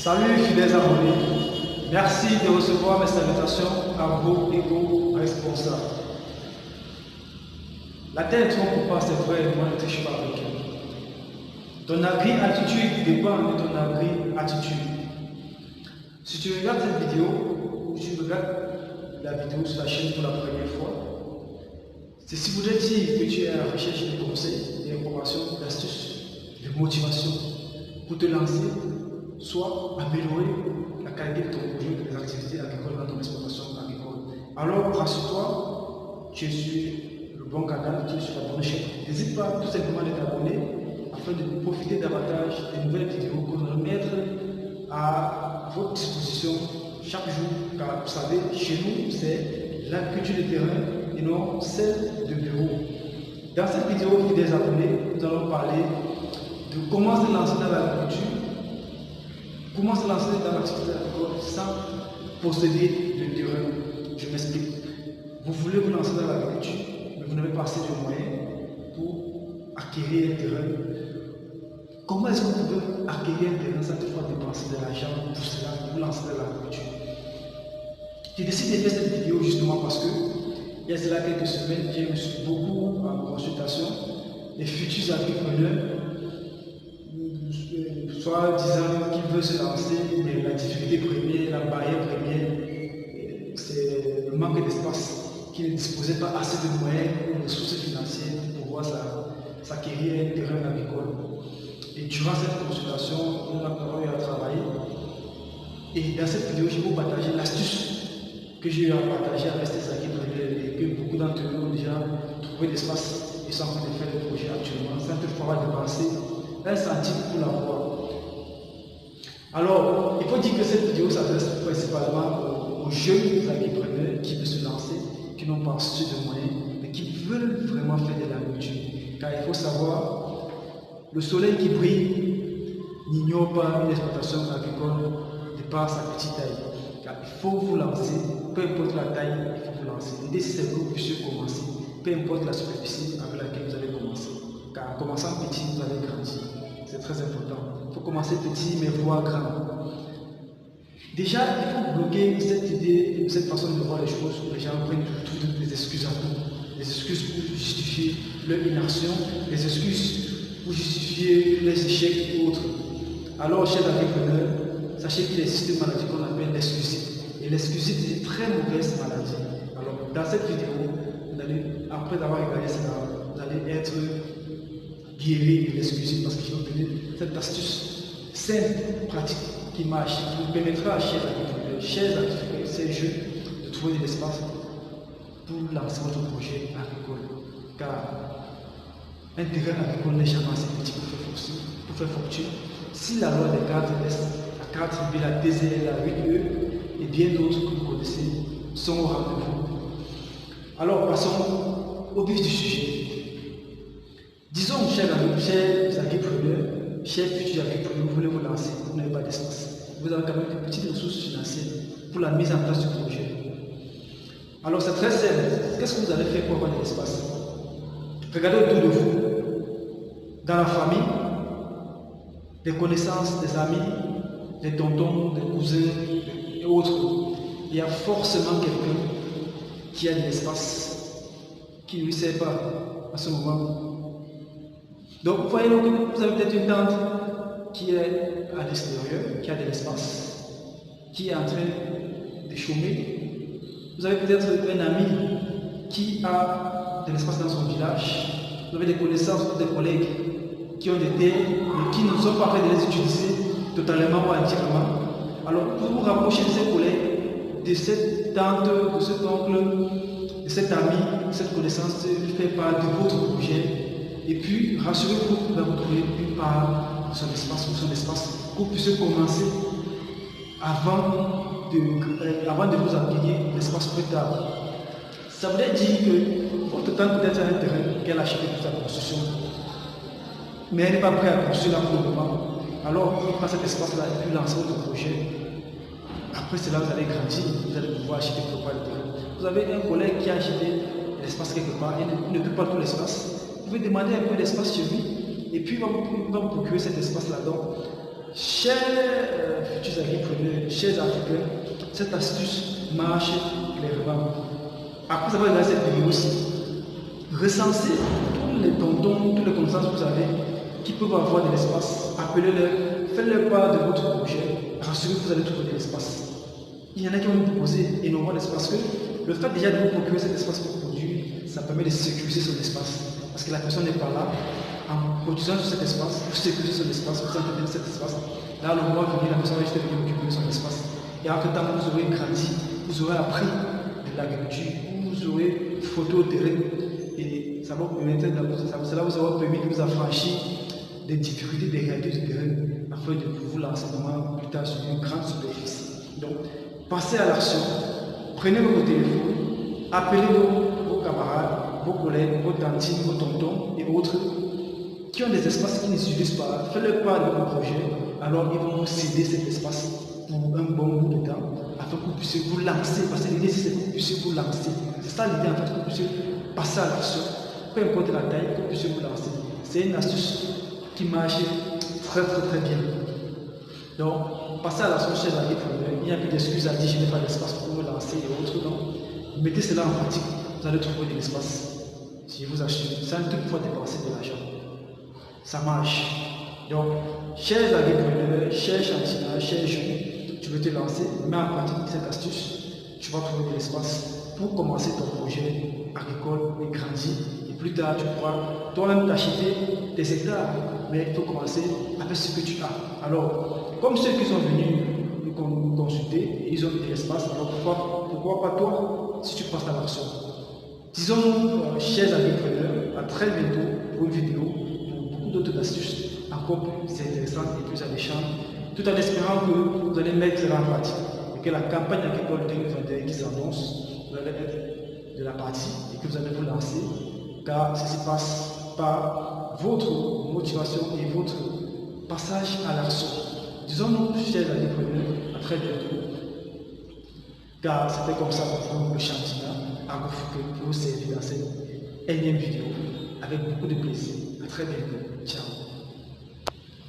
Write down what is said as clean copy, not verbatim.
Salut fidèles abonnés, merci de recevoir mes salutations à vos éco-responsables. La terre est trop coupable, c'est vrai, moi ne triche pas avec elle. Ton agri-attitude dépend de ton agri-attitude. Si tu regardes cette vidéo, ou tu regardes la vidéo sur la chaîne pour la première fois, c'est si vous dire que tu es à la recherche de conseils, d'informations, d'astuces, de motivation pour te lancer, soit améliorer la qualité de ton projet, des activités agricoles dans ton exploitation agricole. Alors, rassure-toi, tu es sur le bon canal, tu es sur la bonne chaîne. N'hésite pas tout simplement à t'abonner afin de profiter davantage des nouvelles vidéos qu'on va mettre à votre disposition chaque jour. Car vous savez, chez nous, c'est l'agriculture de terrain et non celle de bureau. Dans cette vidéo, fidèles abonnés, nous allons parler de comment se lancer dans l'agriculture. Comment se lancer dans l'activité agricole sans posséder de terrain? Je m'explique. Vous voulez vous lancer dans l'agriculture, mais vous n'avez pas assez de moyens pour acquérir un terrain. Comment est-ce que vous pouvez acquérir un terrain sans toutefois dépenser de l'argent pour cela, vous lancer dans l'agriculture? J'ai décidé de faire cette vidéo justement parce que il y a cela quelques semaines, j'ai reçu beaucoup en consultation des futurs agriculteurs soit disant qu'ils veulent se lancer, mais la difficulté première, la barrière première, c'est le manque d'espace, qu'ils ne disposaient pas assez de moyens ou de ressources financières pour pouvoir s'acquérir un terrain agricole. Et durant cette consultation, nous avons eu à travailler. Et dans cette vidéo, je vais vous partager l'astuce que j'ai eu à partager avec ces agriculteurs et que beaucoup d'entre eux ont déjà trouvé l'espace et sont en train de faire des projets actuellement sans toutefois dépenser un centime pour l'avoir. Alors, il faut dire que cette vidéo s'adresse principalement aux jeunes agripreneurs qui veulent se lancer, qui n'ont pas assez de moyens, mais qui veulent vraiment faire de l'agriculture. Car il faut savoir, le soleil qui brille n'ignore pas une exploitation agricole de par sa petite taille. Car il faut vous lancer, peu importe la taille, il faut vous lancer. L'idée c'est que vous puissiez commencer, peu importe la superficie avec laquelle vous allez commencer. Car en commençant petit, vous allez grandir. C'est très important. Il faut commencer petit, mais voir grand. Déjà, il faut bloquer cette idée, cette façon de voir les choses. Les gens prennent toutes les excuses à tout. Les excuses pour justifier leur inaction, les excuses pour justifier les échecs et autres. Alors, chers agriculteurs, sachez qu'il existe une maladie qu'on appelle l'excusite. Et l'excusite est une très mauvaise maladie. Alors, dans cette vidéo, vous allez, après avoir regardé cela, vous allez être guéri de l'excusite parce que je vais vous donner cette astuce simple, pratique, qui marche, qui vous permettra, chers agriculteurs, ces jeunes, de trouver de l'espace pour lancer votre projet agricole. Car un terrain agricole n'est jamais assez petit pour faire fortune. Si la loi des 4S, la 4B, la DZL, la 8E et bien d'autres que vous connaissez sont au rendez-vous. Alors passons au vif du sujet. Disons, chers agripreneurs, chers futurs agriculteurs, vous voulez vous lancer, vous n'avez pas d'espace. Vous avez quand même des petites ressources financières pour la mise en place du projet. Alors c'est très simple. Qu'est-ce que vous allez faire pour avoir de l'espace? Regardez autour de vous, dans la famille, des connaissances, des amis, des tontons, des cousins et autres. Il y a forcément quelqu'un qui a de l'espace qui ne lui sert pas à ce moment. Donc, vous voyez, vous avez peut-être une tante qui est à l'extérieur, qui a de l'espace, qui est en train de chômer. Vous avez peut-être un ami qui a de l'espace dans son village. Vous avez des connaissances ou des collègues qui ont des terres, mais qui ne sont pas prêts de les utiliser totalement ou entièrement. Alors, pour vous rapprocher de ces collègues, de cette tante, de cet oncle, de cet ami, de cette connaissance, fait part de votre projet. Et puis, rassurez-vous, vous pouvez retrouver une part de son espace ou son espace que vous puissiez commencer avant de vous acquérir l'espace plus tard. Ça voudrait dire que votre tante peut-être a un terrain qu'elle a acheté pour sa construction, mais elle n'est pas prête à construire là pour le moment. Alors, vous prenez cet espace-là et puis lancez votre projet. Après cela, vous allez grandir, vous allez pouvoir acheter votre part de terrain. Vous avez un collègue qui a acheté l'espace quelque part, il ne peut pas tout l'espace. Vous pouvez demander un peu d'espace chez lui et puis il va vous procurer cet espace-là. Donc, Chers futurs agripreneurs, chers Africains, cette astuce marche clairement. Après avoir regardé cette vidéo aussi, recensez tous les tontons, tous les connaissances que vous avez qui peuvent avoir de l'espace. Appelez-les, faites-leur part de votre projet, rassurez-vous que vous allez trouver de l'espace. Il y en a qui vont vous proposer énormément d'espace, que le fait déjà de vous procurer cet espace pour produire, ça permet de sécuriser son espace. Parce que la personne n'est pas là. En produisant sur cet espace, vous sécurisez son espace, vous entretenez cet espace. Là, le mois venu, la personne va juste venir occuper son espace. Et en temps, vous aurez grandi, vous aurez appris de l'agriculture, vous aurez photo au terrain. Et ça va vous permettre, cela vous aura permis de vous affranchir des difficultés, des réalités du terrain, afin de vous lancer vraiment plus tard sur une grande superficie. Donc, passez à l'action, prenez votre téléphone, appelez vos camarades, vos collègues, vos tantines, vos tontons et autres qui ont des espaces qu'ils n'utilisent pas, faites-leur part de vos projets, alors ils vont vous céder cet espace pour un bon bout de temps, afin que vous puissiez vous lancer, parce que l'idée c'est que vous puissiez vous lancer. C'est ça l'idée en fait, que vous puissiez passer à l'action, peu importe la taille, que vous puissiez vous lancer. C'est une astuce qui marche très bien. Donc, passez à l'action chez l'agriculteur, il n'y a plus d'excuses à dire je n'ai pas d'espace pour me lancer et autres, donc mettez cela en pratique, vous allez trouver de l'espace. Si vous achetez, sans toutefois dépenser de l'argent. Ça marche. Donc, chers agripreneurs, chers chantiers, chers jeunes, tu veux te lancer, mets en pratique cette astuce, tu vas trouver de l'espace pour commencer ton projet agricole et grandir. Et plus tard, tu pourras toi-même t'acheter des hectares, mais il faut commencer avec ce que tu as. Alors, comme ceux qui sont venus nous consulter, ils ont de l'espace, alors pourquoi pas toi, si tu passes à l'action. Disons, chers agripreneurs, à très bientôt pour une vidéo, pour beaucoup d'autres astuces encore plus intéressantes et plus alléchantes, tout en espérant que vous allez mettre cela en pratique et que la campagne agricole 2021 qui s'annonce, vous allez être de la partie et que vous allez vous lancer, car ceci passe par votre motivation et votre passage à l'action. Disons-nous, chers agripreneurs, à très bientôt, car c'était comme ça pour vous le Chantina pour vous servir dans cette énième vidéo avec beaucoup de plaisir. À très bientôt. Ciao.